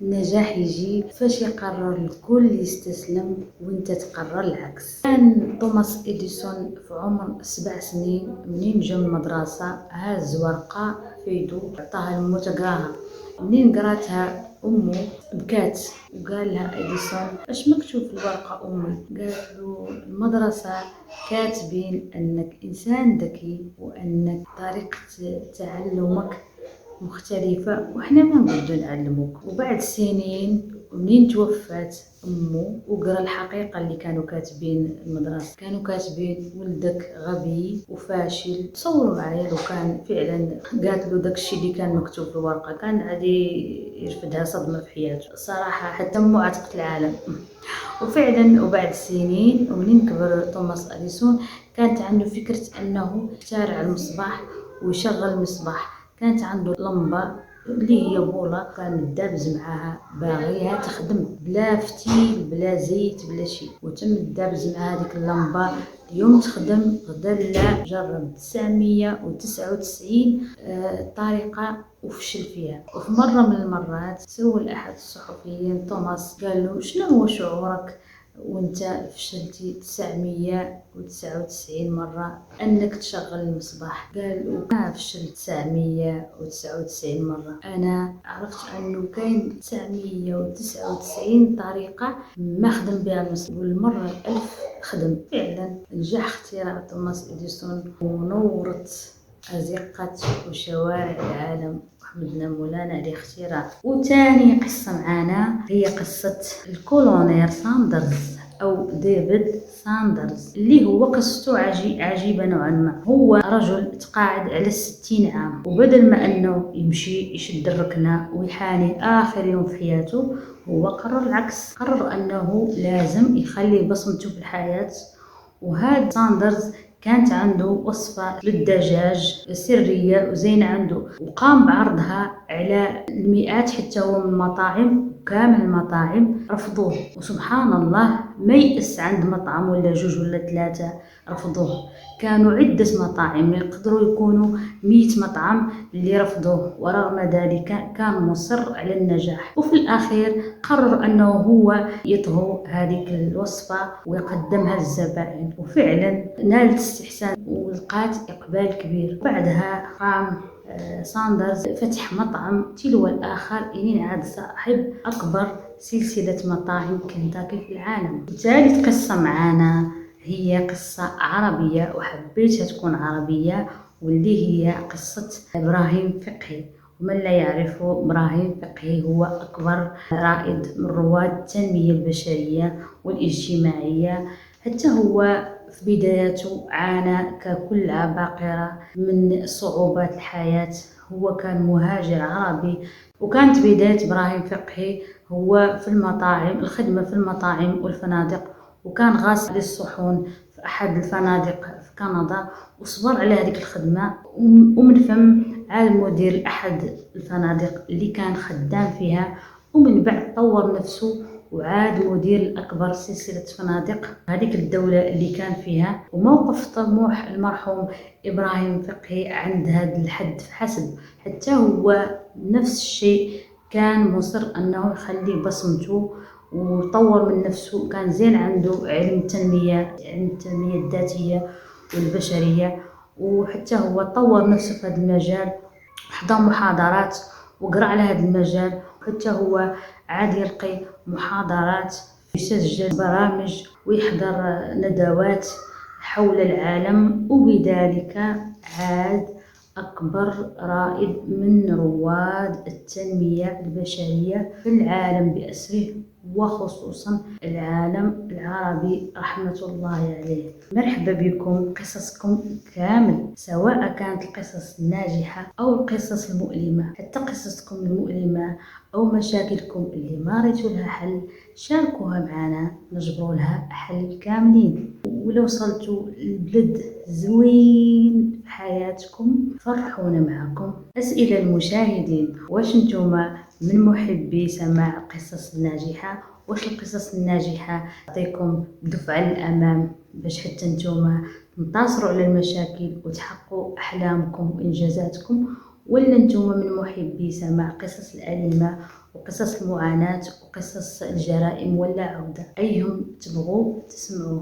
النجاح يجي فاش يقرر الكل يستسلم وانت تقرر العكس. كان توماس إديسون في عمر 7 سنين منين جا من المدرسة هاز ورقة في يدو عطاها لمو تقراها. منين قراتها امه بكات وقال لها إديسون اش مكتوب في الورقة امي؟ قالت له المدرسة كاتبين انك انسان ذكي وانك طريقة تعلمك مختلفة وإحنا ما نقدروا نعلموك. وبعد سنين منين توفات أمه وقرا الحقيقة اللي كانوا كاتبين المدرسة، كانوا كاتبين ولدك غبي وفاشل. تصوروا معايا لو كان فعلا قالت له داكشي اللي كان مكتوب في الورقة، كان غادي يرفدها صدمة في حياته صراحة، حتى مو عتقت العالم. وفعلا وبعد سنين ومنين كبر توماس إديسون كانت عنده فكرة أنه يخترع المصباح ويشغل المصباح. كانت عنده لمبة اللي هي بولة كان دابز معاها باغيها تخدم بلا فتيل بلا زيت بلا شيء، وتم دابز مع هذيك اللمبة اليوم تخدم غدا لا. جرب 999 طريقة وفشل فيها. وفي مرة من المرات سول أحد الصحفيين توماس قال له شنو هو شعورك وانت فشلتي 999 مرة انك تشغل المصباح؟ قال ما فشلت 999 مرة، انا عرفت انه كاين 999 طريقة ما خدم بها المصباح والمرة الألف خدم. فعلا نجح اختراع توماس إديسون ونورت أزقة وشوارع العالم وحمدنا مولانا على اختراع. وتاني قصة معانا هي قصة الكولونيل ساندرز أو ديفيد ساندرز اللي هو قصته عجيبة نوعا ما. هو رجل تقاعد على 60 عام، وبدل ما أنه يمشي يشد الركنة ويحاني آخر يوم في حياته، هو قرر العكس. قرر أنه لازم يخلي بصمته في الحياة. وهذا ساندرز كانت عنده وصفة للدجاج سرية وزينة عنده، وقام بعرضها على المئات حتى هو من المطاعم، وكامل المطاعم رفضوه. وسبحان الله ما يأس عند مطعم ولا جوج ولا 3 رفضوه. كانوا عدة مطاعم يقدروا يكونوا 100 مطعم اللي رفضوه، ورغم ذلك كان مصر على النجاح. وفي الأخير قرر أنه هو يطهو هذه الوصفة ويقدمها للزبائن، وفعلا نالت استحسان ولقات إقبال كبير. بعدها قام ساندرز فتح مطعم تلو الآخر إلين عاد صاحب أكبر سلسلة مطاعم كنتاكي في العالم. ثالث قصة معانا هي قصة عربية وحبيتها تكون عربية، واللي هي قصة إبراهيم فقهي. ومن لا يعرفه، إبراهيم فقهي هو أكبر رائد من رواد التنمية البشرية والاجتماعية. حتى هو في بدايته عانى ككل عباقرة من صعوبات الحياة. هو كان مهاجر عربي، وكانت بداية إبراهيم فقهي هو في المطاعم، الخدمة في المطاعم والفنادق، وكان غاسل الصحون في أحد الفنادق في كندا، وصبر على هذه الخدمة. ومن فم عاد مدير أحد الفنادق اللي كان خدام فيها، ومن بعد طور نفسه وعاد مدير الأكبر سلسلة فنادق هذيك الدولة اللي كان فيها. وموقف طموح المرحوم إبراهيم فقهي عند هذا الحد فحسب، حتى هو نفس الشيء كان مصر أنه يخلي بصمته وطور من نفسه. كان زين عنده علم التنمية الذاتية والبشرية، وحتى هو طور نفسه في هذا المجال، حضر محاضرات وقرأ على هذا المجال. وحتى هو عاد يلقي محاضرات، يسجل برامج ويحضر ندوات حول العالم، وبذلك عاد أكبر رائد من رواد التنمية البشرية في العالم بأسره، وخصوصا العالم العربي رحمة الله عليه. مرحبا بكم. قصصكم كامل، سواء كانت القصص الناجحة أو القصص المؤلمة، حتى قصصكم المؤلمة أو مشاكلكم اللي ما ريتوا لها حل، شاركوها معنا نجبروا لها حل كاملين. ولو وصلتوا البلد زوين في حياتكم فرحونا معكم. أسئلة المشاهدين: واش نتوما من محبي سماع القصص الناجحة؟ واش القصص الناجحة تعطيكم دفعة للأمام باش حتى نتوما تنتصروا على المشاكل وتحققوا أحلامكم وإنجازاتكم؟ ولا نتوما من محبي سماع القصص الأليمة وقصص المعاناة وقصص الجرائم ولا عودة، أيهم تبغوا تسمعوا.